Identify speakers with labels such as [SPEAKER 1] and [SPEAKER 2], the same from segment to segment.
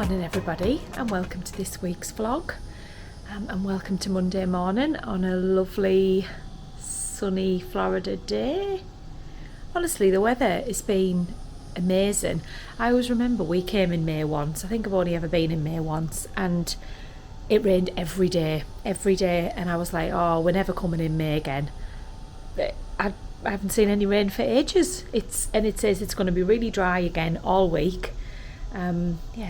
[SPEAKER 1] morning everybody, and welcome to this week's vlog, and welcome to Monday morning on a lovely sunny Florida day. Honestly, the weather has been amazing. I always remember we came in May once. I think I've only ever been in May once, and it rained every day, and I was like, oh, we're never coming in May again. But I haven't seen any rain for ages. It says it's going to be really dry again all week.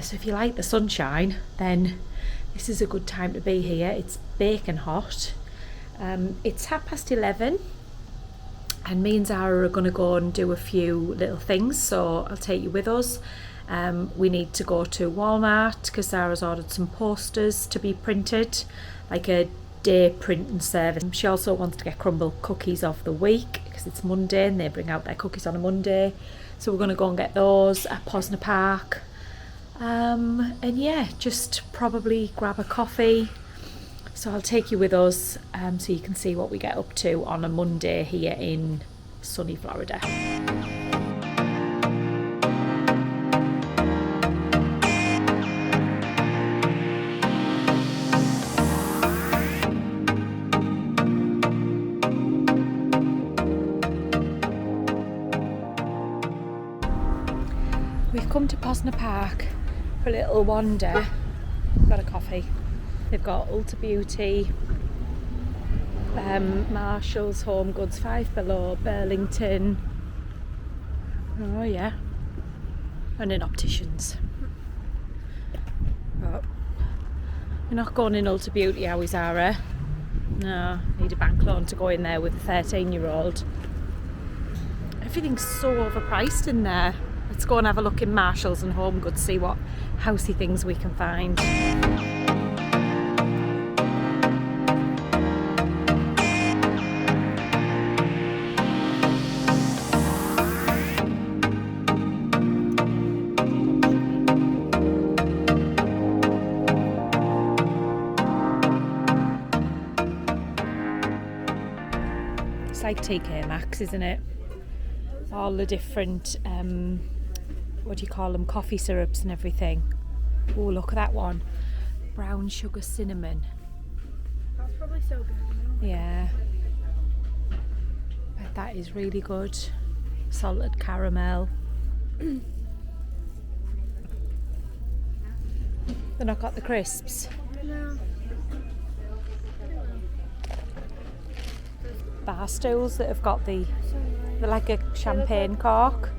[SPEAKER 1] So if you like the sunshine, then this is a good time to be here. It's baking hot. It's 11:30, and me and Zara are going to go and do a few little things, so I'll take you with us. We need to go to Walmart because Zara's ordered some posters to be printed, like a day printing service. She also wants to get Crumbl cookies of the week because it's Monday and they bring out their cookies on a Monday, so we're going to go and get those at Posner Park. And yeah, just probably grab a coffee. So I'll take you with us so you can see what we get up to on a Monday here in sunny Florida. We've come to Posner Park for a little wander. Got a coffee. They've got Ulta Beauty, Marshalls, Home Goods, Five Below, Burlington. Oh yeah, and an opticians. But we're not going in Ulta Beauty, are we, Zara? No, need a bank loan to go in there with a 13-year-old. Everything's so overpriced in there. Let's go and have a look in Marshalls and Home Goods, see what housey things we can find. It's like TK Maxx, isn't it? All the different what do you call them, coffee syrups and everything. Oh, look at that one, brown sugar cinnamon.
[SPEAKER 2] That's probably so good.
[SPEAKER 1] Yeah, but that is really good. Salted caramel. They've not got the crisps.
[SPEAKER 2] No.
[SPEAKER 1] Bar stools that have got they're like a champagne cork.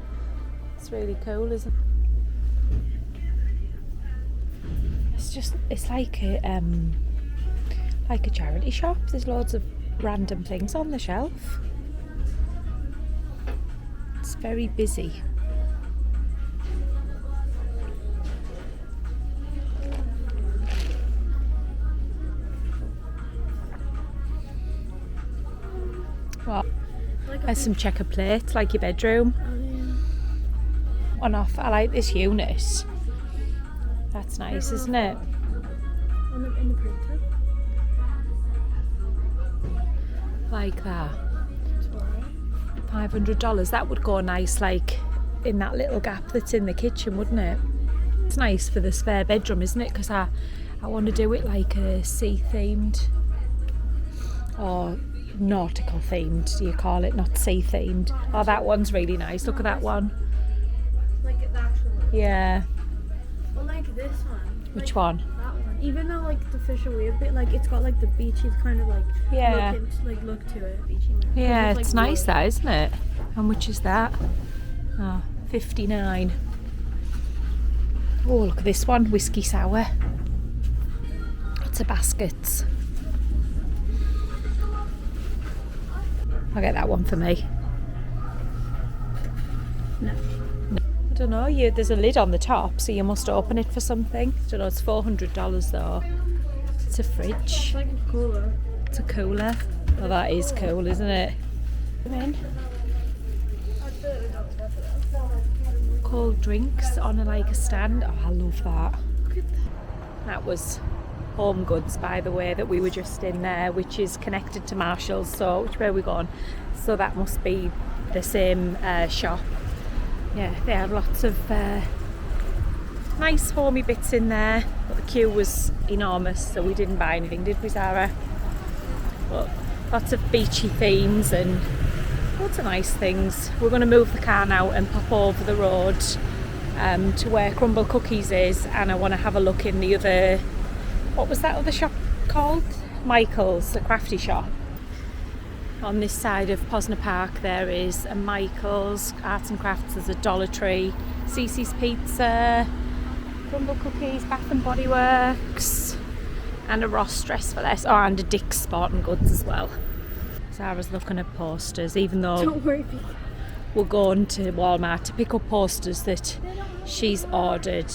[SPEAKER 1] It's really cool, isn't it? It's like a charity shop. There's loads of random things on the shelf. It's very busy. What? There's some checker plates, like your bedroom. On off. I like this unit. That's nice, isn't it?
[SPEAKER 2] In the printer.
[SPEAKER 1] Like that. $500. That would go nice, like in that little gap that's in the kitchen, wouldn't it? It's nice for the spare bedroom, isn't it? Because I want to do it like a sea themed or nautical themed. Do you call it? Not sea themed. Oh, that one's really nice. Look at that one.
[SPEAKER 2] Like the actual one.
[SPEAKER 1] Yeah.
[SPEAKER 2] But like this one.
[SPEAKER 1] Which one?
[SPEAKER 2] That one. Even though like the fish are weird, but like it's got like the beachy kind of like look to it. Beachy.
[SPEAKER 1] Yeah,
[SPEAKER 2] it's
[SPEAKER 1] it's
[SPEAKER 2] like
[SPEAKER 1] nice that, isn't it? How much is that? Oh, $59. Oh, look at this one, whiskey sour. Lots of baskets. I'll get that one for me.
[SPEAKER 2] No.
[SPEAKER 1] I don't know, there's a lid on the top, so you must open it for something. I don't know, it's $400 though. It's a fridge.
[SPEAKER 2] It's like a cooler.
[SPEAKER 1] It's a cooler. Oh, that is cool, isn't it? Come in. Cold drinks on like a stand. Oh, I love that. That was Home Goods, by the way, that we were just in there, which is connected to Marshalls. So which way are we going? So that must be the same shop. Yeah, they have lots of nice foamy bits in there, but the queue was enormous, so we didn't buy anything, did we, Zara? But lots of beachy themes and lots of nice things. We're going to move the car now and pop over the road to where Crumbl Cookies is, and I want to have a look in the other, what was that other shop called? Michael's, the crafty shop. On this side of Posner Park there is a Michael's, Arts and Crafts, there's a Dollar Tree, Cece's Pizza, Crumbl Cookies, Bath and Body Works, and a Ross Dress for Less, and a Dick's Sporting Goods as well. Zara's looking at posters, even though
[SPEAKER 2] Don't worry,
[SPEAKER 1] we're going to Walmart to pick up posters that she's ordered.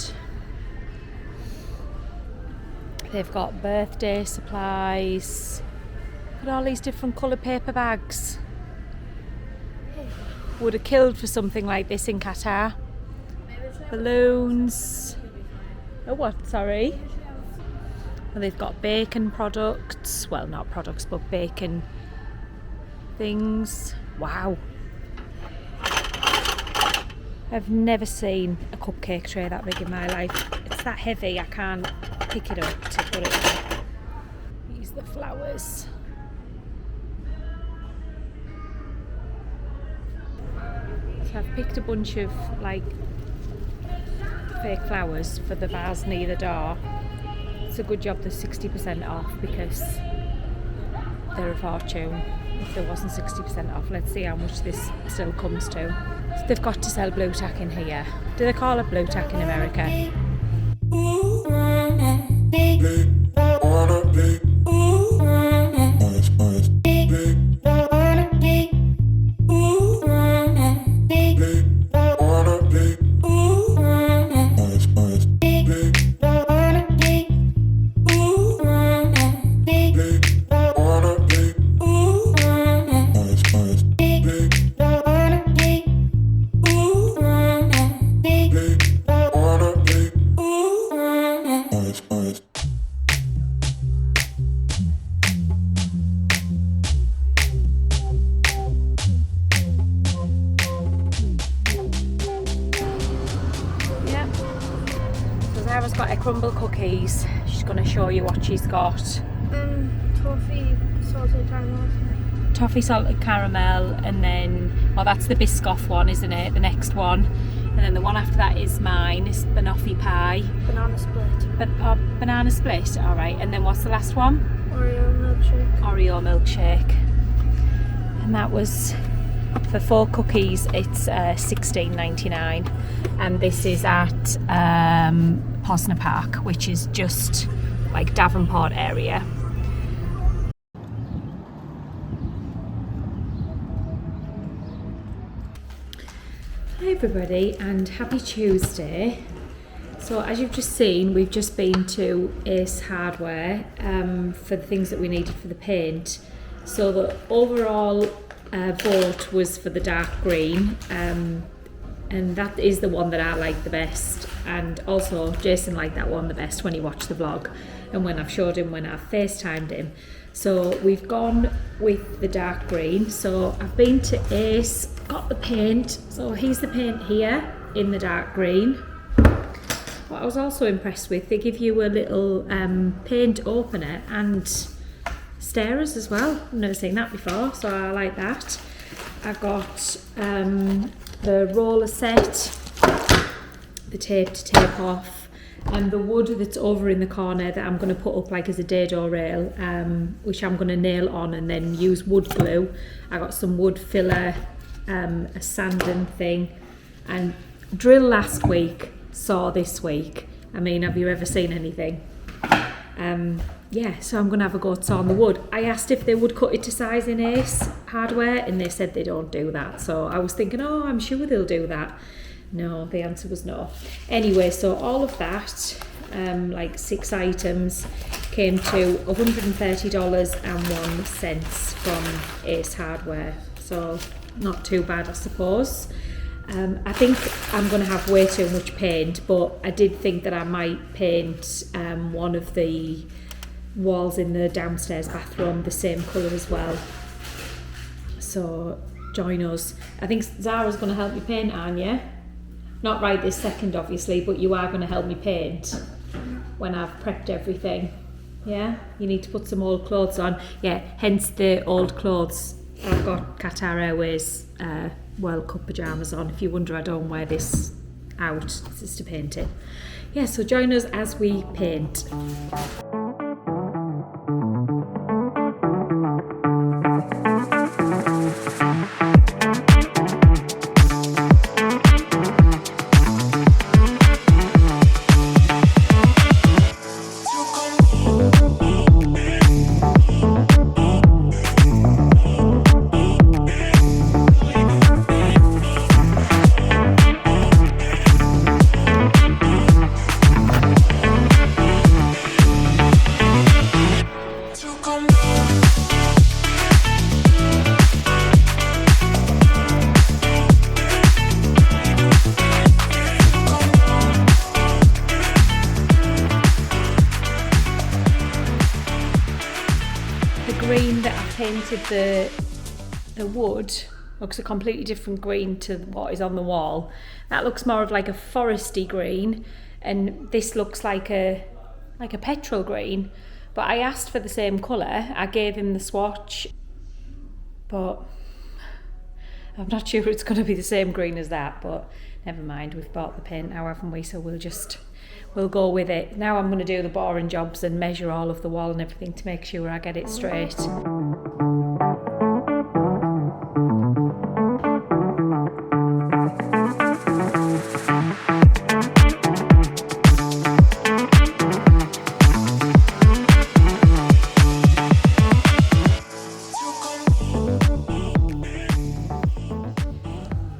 [SPEAKER 1] They've got birthday supplies. Look at all these different coloured paper bags. Would have killed for something like this in Qatar. Balloons. Oh, what? Sorry. And they've got bacon products. Well, not products, but bacon things. Wow. I've never seen a cupcake tray that big in my life. It's that heavy, I can't pick it up to put it in. These are the flowers. So I've picked a bunch of like fake flowers for the vase near the door. It's a good job they're 60% off because they're a fortune. If there wasn't 60% off, let's see how much this still comes to. So they've got to sell blue tack in here. Do they call it blue tack in America? Zara's got her Crumbl cookies. She's going to show you what she's got.
[SPEAKER 2] Toffee salted caramel.
[SPEAKER 1] Toffee salted caramel, and then, oh, that's the Biscoff one, isn't it? The next one. And then the one after that is mine, it's banoffee pie.
[SPEAKER 2] Banana split.
[SPEAKER 1] Banana split, alright. And then what's the last one?
[SPEAKER 2] Oreo milkshake.
[SPEAKER 1] Oreo milkshake. And that was, for 4 cookies, it's $16.99. And this is at Posner Park, which is just like Davenport area. Hi everybody, and happy Tuesday. So as you've just seen, we've just been to Ace Hardware for the things that we needed for the paint. So the overall vote was for the dark green, and that is the one that I like the best. And also Jason liked that one the best when he watched the vlog and when I've showed him when I've FaceTimed him. So we've gone with the dark green. So I've been to Ace, got the paint. So here's the paint here in the dark green. What I was also impressed with, they give you a little paint opener and stirrers as well. I've never seen that before, so I like that. I got the roller set, the tape to tape off, and the wood that's over in the corner that I'm going to put up like as a dado rail, which I'm going to nail on and then use wood glue. I got some wood filler, a sanding thing, and drill last week, saw this week. I mean, have you ever seen anything? Yeah, so I'm going to have a go at sawing the wood. I asked if they would cut it to size in Ace Hardware, and they said they don't do that. So I was thinking, oh, I'm sure they'll do that. No, the answer was no. Anyway, so all of that, like 6 items, came to $130.01 from Ace Hardware. So not too bad, I suppose. I think I'm going to have way too much paint, but I did think that I might paint one of the walls in the downstairs bathroom the same colour as well. So join us. I think Zara's going to help me paint, aren't you? Not right this second, obviously, but you are going to help me paint when I've prepped everything. Yeah? You need to put some old clothes on. Yeah, hence the old clothes. I've got Qatar Airways World Cup pyjamas on. If you wonder, I don't wear this out. This is to paint it. Yeah, so join us as we paint. Green that I painted the wood looks a completely different green to what is on the wall. That looks more of like a foresty green, and this looks like a petrol green. But I asked for the same colour. I gave him the swatch, but I'm not sure it's going to be the same green as that. But never mind, we've bought the paint now, haven't we? So we'll go with it. Now I'm going to do the boring jobs and measure all of the wall and everything to make sure I get it straight.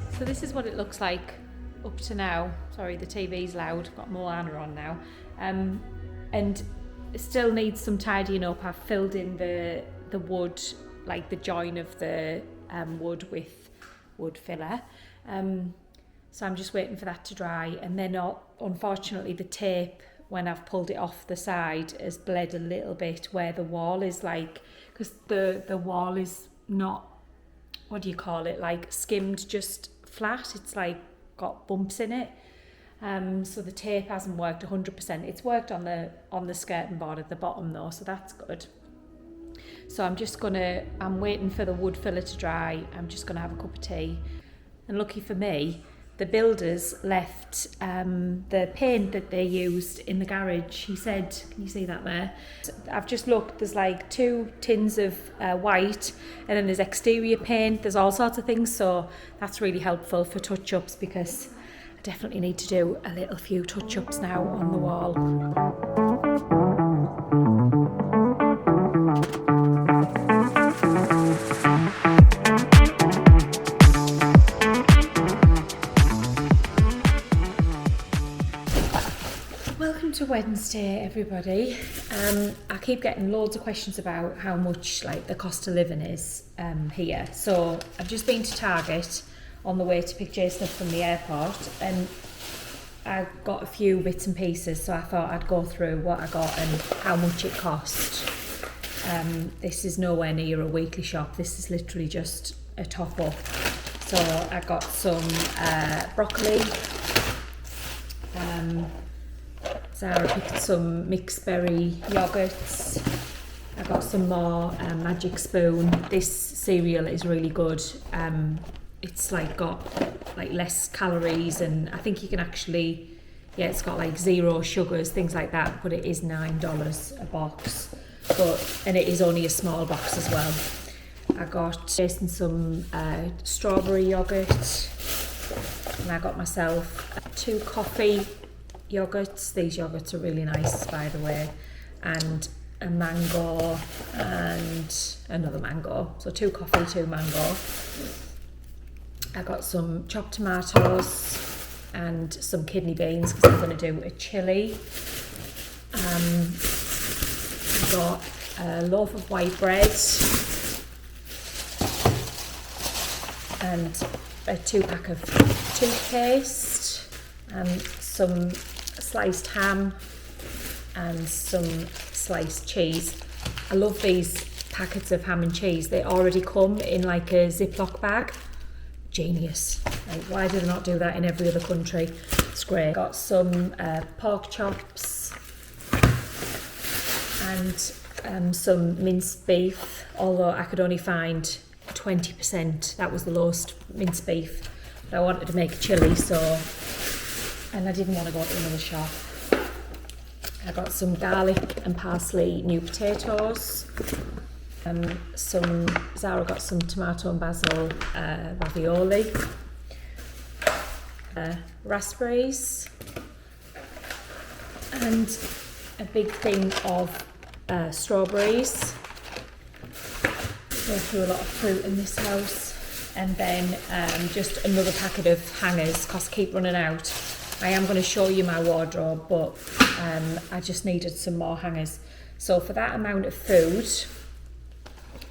[SPEAKER 1] So this is what it looks like up to now. Sorry, the TV's loud. I've got Moana on now, and it still needs some tidying up. I've filled in the wood, like the join of the wood with wood filler. So I'm just waiting for that to dry, and then unfortunately the tape, when I've pulled it off the side, has bled a little bit where the wall is, like, because the wall is not, what do you call it, like skimmed just flat. It's like got bumps in it, so the tape hasn't worked 100%. It's worked on the skirting board at the bottom though, so that's good. So I'm waiting for the wood filler to dry. I'm just gonna have a cup of tea, and lucky for me, the builders left the paint that they used in the garage. He said, can you see that there? I've just looked, there's like 2 tins of white, and then there's exterior paint, there's all sorts of things, so that's really helpful for touch-ups, because I definitely need to do a little few touch-ups now on the wall. To Wednesday, everybody. I keep getting loads of questions about how much like the cost of living is here. So I've just been to Target on the way to pick Jason up from the airport, and I got a few bits and pieces, so I thought I'd go through what I got and how much it cost. This is nowhere near a weekly shop. This is literally just a top up. So I got some broccoli. Sarah picked some mixed berry yogurts. I got some more Magic Spoon. This cereal is really good. It's like got like less calories, and I think you can actually, it's got like 0 sugars, things like that, but it is $9 a box. And it is only a small box as well. I got Jason some strawberry yogurt, and I got myself 2 coffee yogurts. These yogurts are really nice, by the way, and a mango and another mango. So 2 coffee, 2 mango. I got some chopped tomatoes and some kidney beans because I'm going to do a chilli. I got a loaf of white bread and a 2-pack of toothpaste and some sliced ham and some sliced cheese. I love these packets of ham and cheese. They already come in like a Ziploc bag, genius. Like, why do they not do that in every other country? It's great. Got some pork chops and some minced beef, although I could only find 20%. That was the lowest minced beef. But I wanted to make a chilli, and I didn't want to go to another shop. I got some garlic and parsley new potatoes. Zara got some tomato and basil ravioli. Raspberries. And a big thing of strawberries. Go through a lot of fruit in this house. And then just another packet of hangers, because I keep running out. I am going to show you my wardrobe, but I just needed some more hangers. So for that amount of food,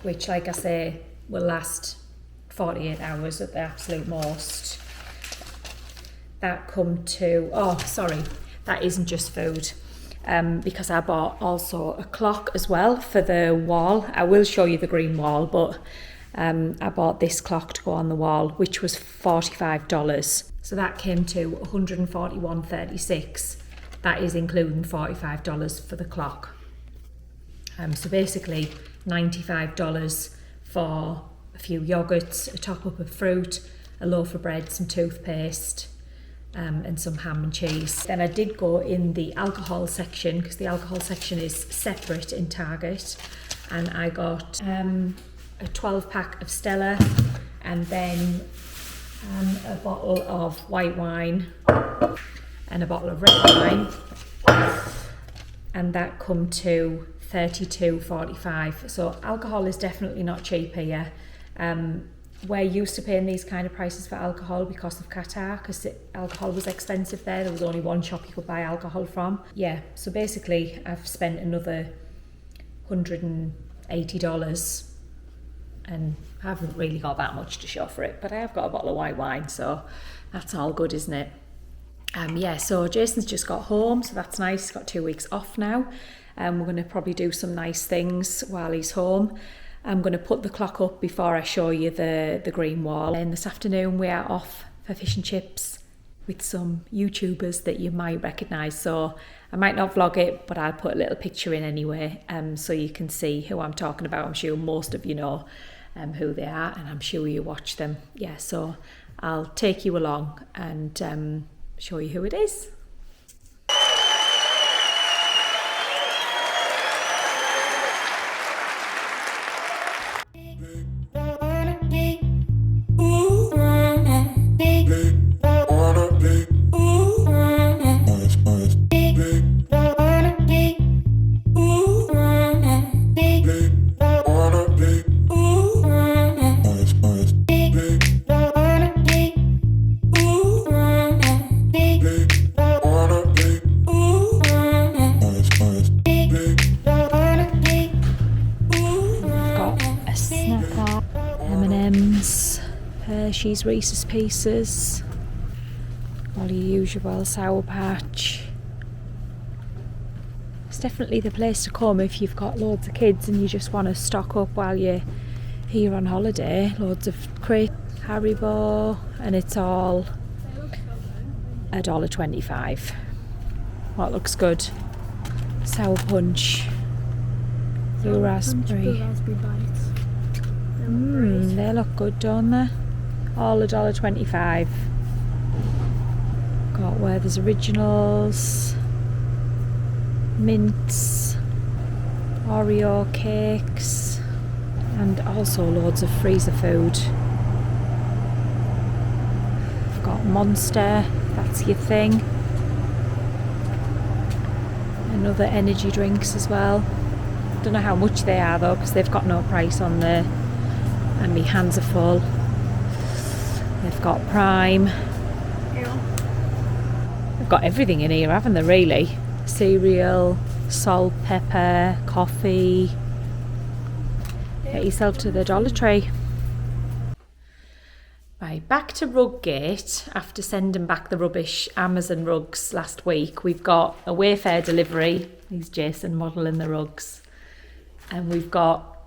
[SPEAKER 1] which like I say will last 48 hours at the absolute most, that come to, oh sorry, that isn't just food, because I bought also a clock as well for the wall. I will show you the green wall, but I bought this clock to go on the wall, which was $45. So that came to $141.36. That is including $45 for the clock. So basically $95 for a few yogurts, a top up of fruit, a loaf of bread, some toothpaste, and some ham and cheese. Then I did go in the alcohol section, because the alcohol section is separate in Target, and I got a 12 pack of Stella, and then a bottle of white wine and a bottle of red wine, and that come to $32.45. So alcohol is definitely not cheap here. We're used to paying these kind of prices for alcohol because of Qatar, because alcohol was expensive there. There was only one shop you could buy alcohol from. Yeah, so basically I've spent another $180 and I haven't really got that much to show for it, but I have got a bottle of white wine, so that's all good, isn't it? Yeah, so Jason's just got home, so that's nice. He's got 2 weeks off now. We're going to probably do some nice things while he's home. I'm going to put the clock up before I show you the green wall. And this afternoon we are off for fish and chips with some YouTubers that you might recognise. So I might not vlog it, but I'll put a little picture in anyway, so you can see who I'm talking about. I'm sure most of you know who they are, and I'm sure you watch them. Yeah, so I'll take you along and show you who it is. Hershey's Reese's Pieces, all your usual Sour Patch. It's definitely the place to come if you've got loads of kids and you just want to stock up while you're here on holiday. Loads of crate, Haribo, and it's all $1.25. What looks good? Sour Punch, Blue Raspberry.
[SPEAKER 2] Blue raspberry bites.
[SPEAKER 1] They look good, don't they? All $1.25. Got Werther's Originals, mints, Oreo cakes, and also loads of freezer food. I've got Monster, that's your thing. And other energy drinks as well. Don't know how much they are though, because they've got no price on there. And my hands are full. They've got Prime.
[SPEAKER 2] Yeah.
[SPEAKER 1] They've got everything in here, haven't they, really? Cereal, salt, pepper, coffee. Get yourself to the Dollar Tree. Right, back to Ruggate. After sending back the rubbish Amazon rugs last week, we've got a Wayfair delivery. Here's Jason modelling the rugs. And we've got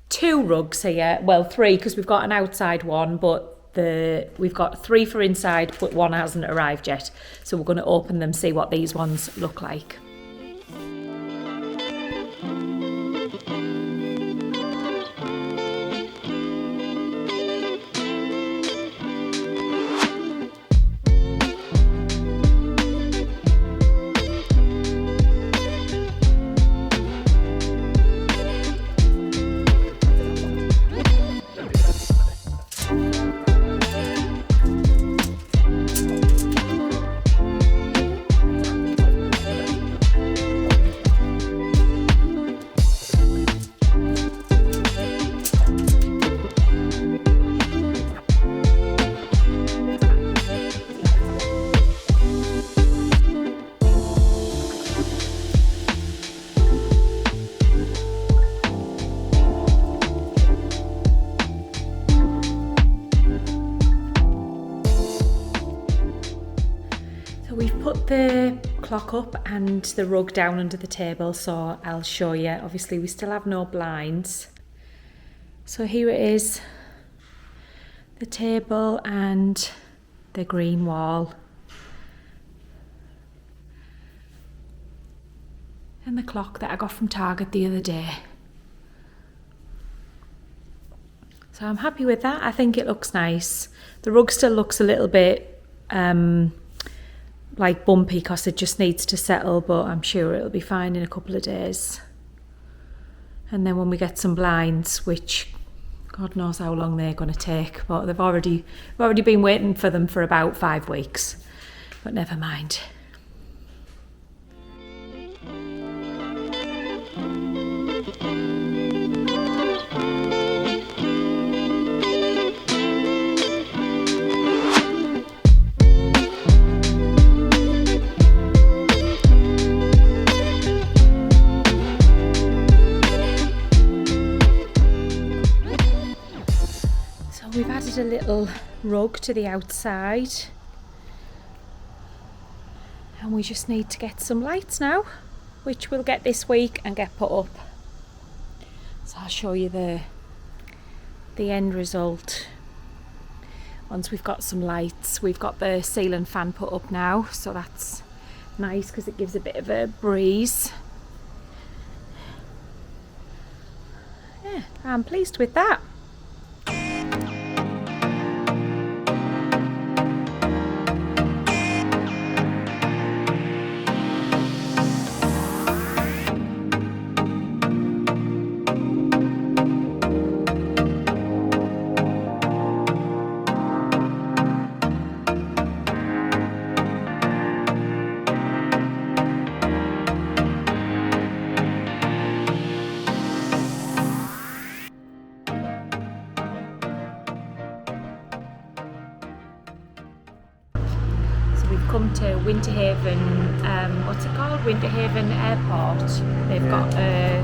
[SPEAKER 1] 2 rugs here. Well, 3, because we've got an outside one, but we've got 3 for inside, but 1 hasn't arrived yet. So we're going to open them, see what these ones look like. We've put the clock up and the rug down under the table, so I'll show you. Obviously we still have no blinds. So here it is, the table and the green wall. And the clock that I got from Target the other day. So I'm happy with that. I think it looks nice. The rug still looks a little bit like bumpy because it just needs to settle, but I'm sure it'll be fine in a couple of days. And then when we get some blinds, which God knows how long they're going to take, but we've already been waiting for them for about 5 weeks, but never mind. We've added a little rug to the outside and we just need to get some lights now, which we'll get this week and get put up. So I'll show you the end result once we've got some lights. We've got the ceiling fan put up now, so that's nice because it gives a bit of a breeze. Yeah, I'm pleased with that. Come to Winter Haven, what's it called? Winter Haven Airport. They've got a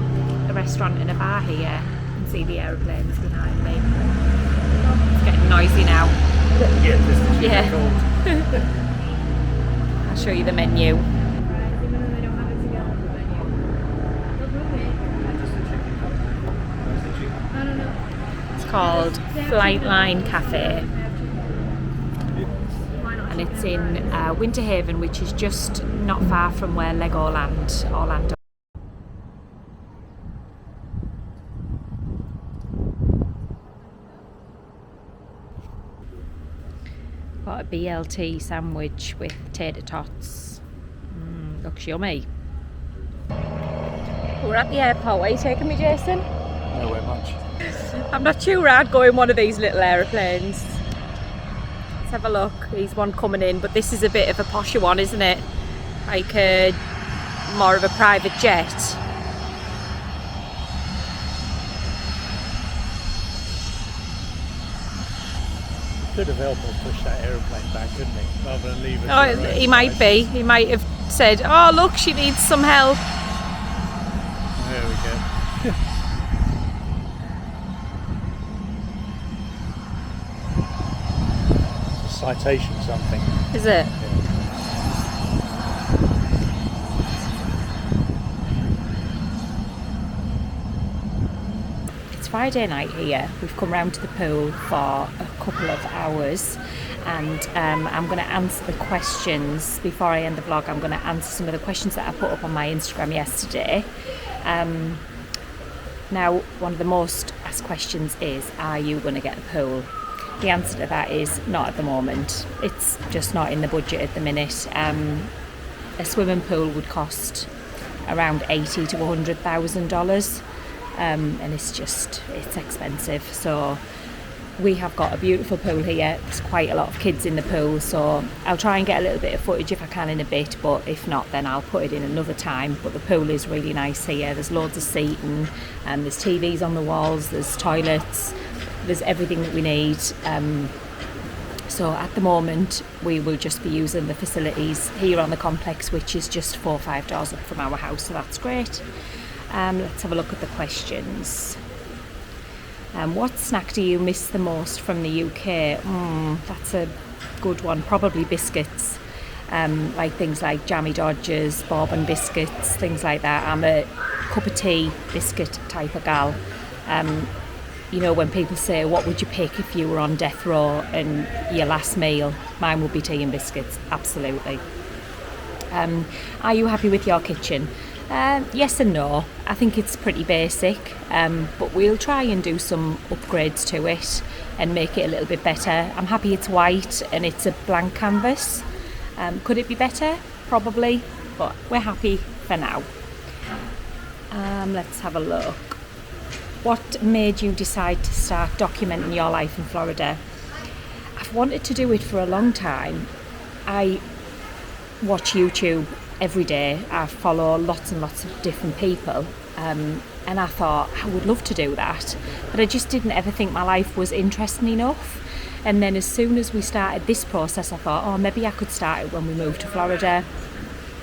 [SPEAKER 1] restaurant and a bar here. You can see the aeroplanes behind me. It's getting noisy now. Yeah. I'll show you the menu. It's called Flightline Cafe. And it's in Winter Haven, which is just not far from where Legoland, Orlando. Got a BLT sandwich with tater tots. Looks yummy. We're at the airport. Are you taking me, Jason?
[SPEAKER 3] Nowhere much.
[SPEAKER 1] I'm not sure I'd go in one of these little aeroplanes. Have a look. He's one coming in, but this is a bit of a posher one, isn't it? Like more of a private jet.
[SPEAKER 3] Could have helped him push that aeroplane back, couldn't he? Rather than leave it.
[SPEAKER 1] Oh, he might be. He might have said, "Oh, look, she needs some help."
[SPEAKER 3] There we go. Citation something.
[SPEAKER 1] Is it?
[SPEAKER 3] Yeah.
[SPEAKER 1] It's Friday night here. We've come round to the pool for a couple of hours, and I'm going to answer the questions. Before I end the vlog, I'm going to answer some of the questions that I put up on my Instagram yesterday. Now, one of the most asked questions is, are you going to get a pool? The answer to that is not at the moment. It's just not in the budget at the minute. A swimming pool would cost around $80,000 to $100,000, and it's expensive. So we have got a beautiful pool here. There's quite a lot of kids in the pool, so I'll try and get a little bit of footage if I can in a bit, but if not, then I'll put it in another time. But the pool is really nice here. There's loads of seating, and there's TVs on the walls, there's toilets, there's everything that we need. So at the moment we will just be using the facilities here on the complex, which is just 4 or 5 doors up from our house, so that's great. Let's have a look at the questions. What snack do you miss the most from the UK? That's a good one. Probably biscuits, like things like Jammy Dodgers, bourbon biscuits, things like that. I'm a cup of tea biscuit type of gal. You know, when people say, what would you pick if you were on death row and your last meal? Mine would be tea and biscuits, absolutely. Are you happy with your kitchen? Yes and no. I think it's pretty basic, but we'll try and do some upgrades to it and make it a little bit better. I'm happy it's white and it's a blank canvas. Could it be better? Probably, but we're happy for now. Let's have a look. What made you decide to start documenting your life in Florida? I've wanted to do it for a long time. I watch YouTube every day. I follow lots and lots of different people, and I thought I would love to do that, but I just didn't ever think my life was interesting enough. And then as soon as we started this process, I thought, oh, maybe I could start it when we moved to Florida.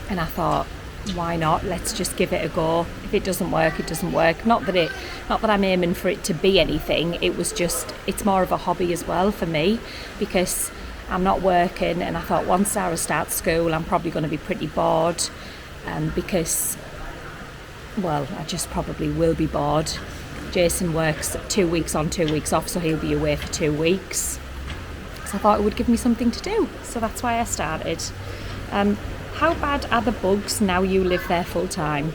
[SPEAKER 1] And I thought, why not? Let's just give it a go. If it doesn't work, it doesn't work. Not that I'm aiming for it to be anything. It's more of a hobby as well for me, because I'm not working, and I thought once Sarah starts school, I'm probably going to be pretty bored, because, well, I just probably will be bored. Jason works 2 weeks on, 2 weeks off, so he'll be away for 2 weeks. So I thought it would give me something to do, so that's why I started. How bad are the bugs now you live there full time?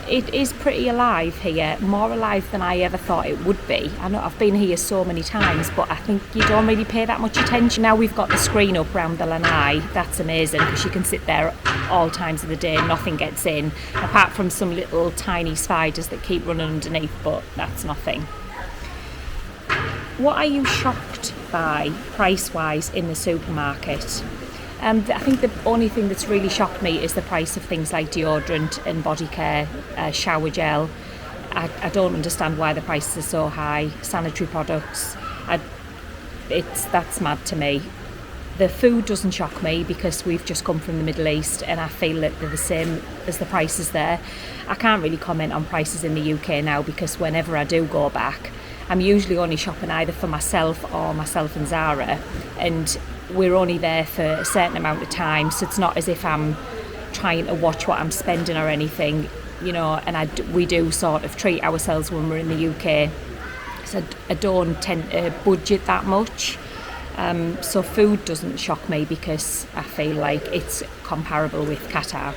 [SPEAKER 1] It is pretty alive here, more alive than I ever thought it would be. I know I've been here so many times, but I think you don't really pay that much attention. Now we've got the screen up around the lanai. That's amazing, because you can sit there all times of the day and nothing gets in, apart from some little tiny spiders that keep running underneath, but that's nothing. What are you shocked by price-wise in the supermarket? I think the only thing that's really shocked me is the price of things like deodorant and body care, shower gel. I don't understand why the prices are so high. Sanitary products, that's mad to me. The food doesn't shock me because we've just come from the Middle East, and I feel that they're the same as the prices there. I can't really comment on prices in the UK now, because whenever I do go back, I'm usually only shopping either for myself or myself and Zara, and we're only there for a certain amount of time, so it's not as if I'm trying to watch what I'm spending or anything, you know. And we do sort of treat ourselves when we're in the UK, so I don't tend to budget that much. So food doesn't shock me because I feel like it's comparable with Qatar.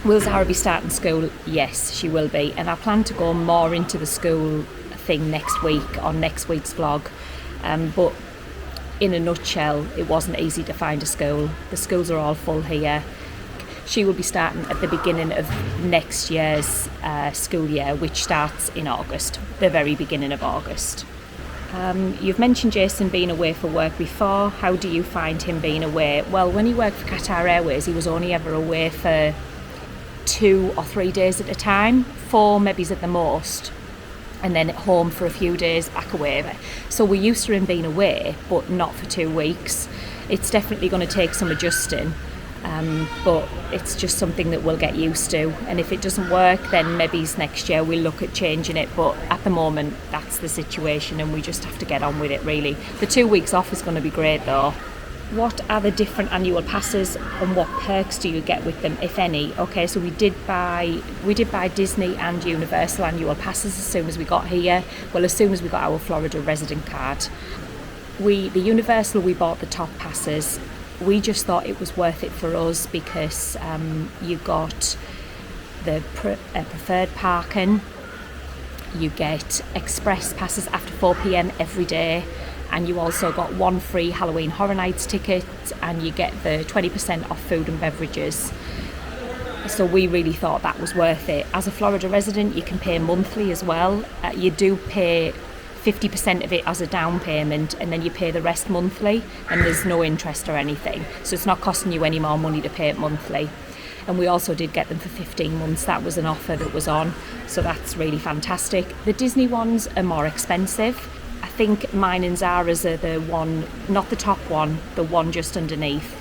[SPEAKER 1] Will Zara be starting school? Yes, she will be, and I plan to go more into the school thing next week on next week's vlog. But in a nutshell, it wasn't easy to find a school. The schools are all full here. She will be starting at the beginning of next year's school year, which starts in August, the very beginning of August. You've mentioned Jason being away for work before. How do you find him being away? Well, when he worked for Qatar Airways, he was only ever away for 2 or 3 days at a time, 4 maybe at the most, and then at home for a few days, back away. So we're used to him being away, but not for 2 weeks. It's definitely going to take some adjusting, but it's just something that we'll get used to. And if it doesn't work, then maybe next year we'll look at changing it. But at the moment, that's the situation, and we just have to get on with it, really. The 2 weeks off is going to be great, though. what are the different annual passes and what perks do you get with them, if any? Okay, so we did buy Disney and Universal annual passes as soon as we got here. Well, as soon as we got our Florida resident card. The Universal, we bought the top passes. We just thought it was worth it for us because you got the preferred parking, you get express passes after 4 p.m. every day, and you also got one free Halloween Horror Nights ticket, and you get the 20% off food and beverages. So we really thought that was worth it. As a Florida resident, you can pay monthly as well. You do pay 50% of it as a down payment, and then you pay the rest monthly, and there's no interest or anything. So it's not costing you any more money to pay it monthly. And we also did get them for 15 months. That was an offer that was on, so that's really fantastic. The Disney ones are more expensive. I think mine and Zara's are the one, not the top one, the one just underneath.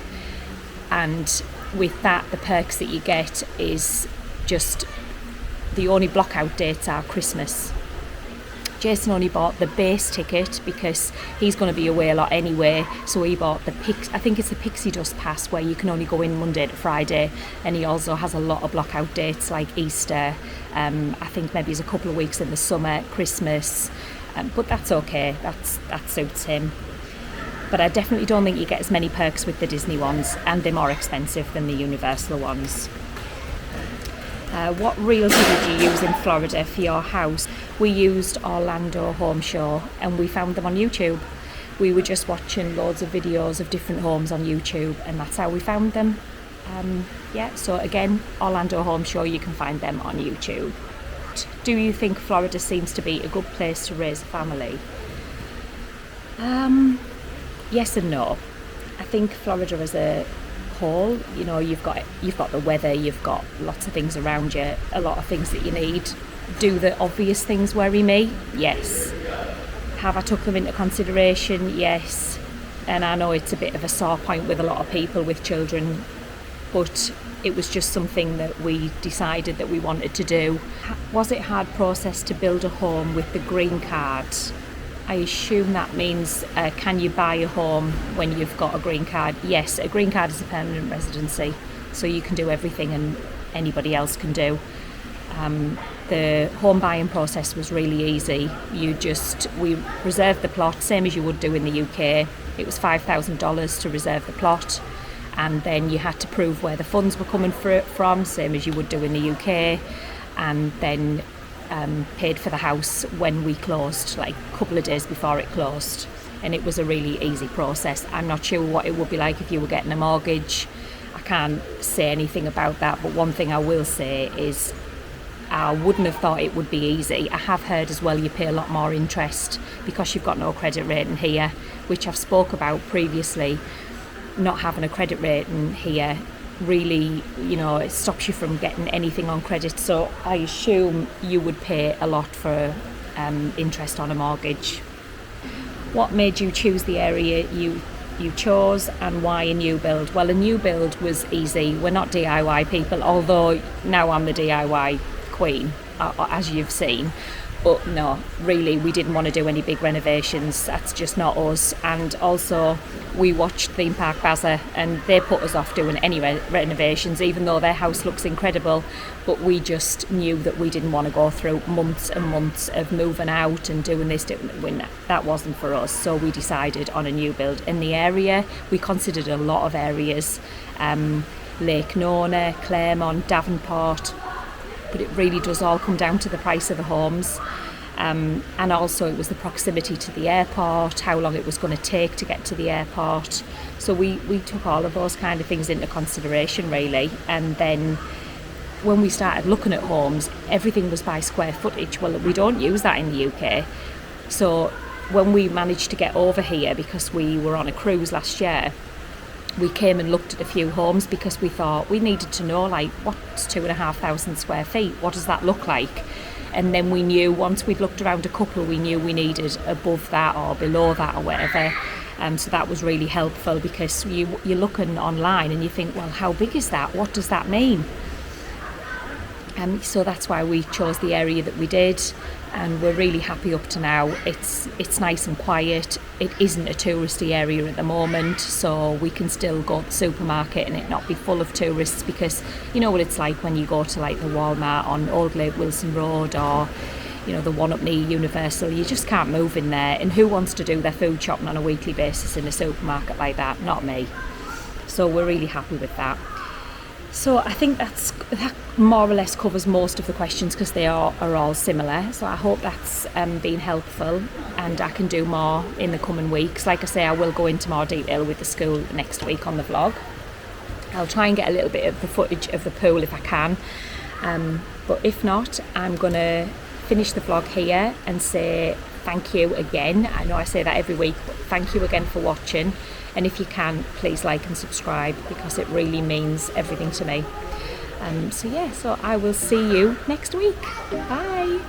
[SPEAKER 1] And with that, the perks that you get is just the only block out dates are Christmas. Jason only bought the base ticket because he's going to be away a lot anyway, so he bought I think it's the Pixie Dust Pass, where you can only go in Monday to Friday, and he also has a lot of block out dates like Easter, I think maybe he's a couple of weeks in the summer, Christmas, but that's okay, that suits him. But I definitely don't think you get as many perks with the Disney ones, and they're more expensive than the Universal ones. What realtor did you use in Florida for your house? We used Orlando Home Show, and we found them on YouTube. We were just watching loads of videos of different homes on YouTube, and that's how we found them. So again, Orlando Home Show, you can find them on YouTube. Do you think Florida seems to be a good place to raise a family? Yes and no. I think Florida as a whole, you know, you've got the weather, you've got lots of things around you, a lot of things that you need. Do the obvious things worry me? Yes. Have I took them into consideration? Yes. And I know it's a bit of a sore point with a lot of people with children, but it was just something that we decided that we wanted to do. Was it a hard process to build a home with the green card? I assume that means can you buy a home when you've got a green card? Yes, a green card is a permanent residency, so you can do everything and anybody else can do. The home buying process was really easy. We reserved the plot, same as you would do in the UK. It was $5,000 to reserve the plot, and then you had to prove where the funds were coming from, same as you would do in the UK, and then paid for the house when we closed, like a couple of days before it closed, and it was a really easy process. I'm not sure what it would be like if you were getting a mortgage. I can't say anything about that, but one thing I will say is I wouldn't have thought it would be easy. I have heard as well you pay a lot more interest because you've got no credit rating here, which I've spoke about previously. Not having a credit rating here really, you know, it stops you from getting anything on credit, so I assume you would pay a lot for interest on a mortgage. What made you choose the area you chose, and why a new build? Well, a new build was easy. We're not DIY people, although now I'm the DIY queen, as you've seen. But no, really, we didn't want to do any big renovations. That's just not us. And also, we watched Theme Park Baza, and they put us off doing any renovations, even though their house looks incredible. But we just knew that we didn't want to go through months and months of moving out and doing this. That wasn't for us. So we decided on a new build. In the area, we considered a lot of areas. Lake Nona, Claremont, Davenport. But it really does all come down to the price of the homes, and also it was the proximity to the airport, how long it was going to take to get to the airport. So we took all of those kind of things into consideration really. And then when we started looking at homes, everything was by square footage. Well, we don't use that in the UK. So when we managed to get over here, because we were on a cruise last year, we came and looked at a few homes because we thought we needed to know, like, what's 2,500 square feet? What does that look like? And then we knew, once we'd looked around a couple, we knew we needed above that or below that or whatever. So that was really helpful, because you're looking online and you think, well, how big is that? What does that mean? So that's why we chose the area that we did, and we're really happy up to now. It's nice and quiet. It isn't a touristy area at the moment, so we can still go to the supermarket and it not be full of tourists, because you know what it's like when you go to like the Walmart on Old Lake Wilson Road, or you know, the one up near Universal. You just can't move in there, and who wants to do their food shopping on a weekly basis in a supermarket like that? Not me. So we're really happy with that. So I think that more or less covers most of the questions, because they are all similar. So I hope that's been helpful, and I can do more in the coming weeks. Like I say, I will go into more detail with the school next week on the vlog. I'll try and get a little bit of the footage of the pool if I can, but if not, I'm going to finish the vlog here and say thank you again. I know I say that every week, but thank you again for watching. And if you can, please like and subscribe, because it really means everything to me. So I will see you next week. Bye.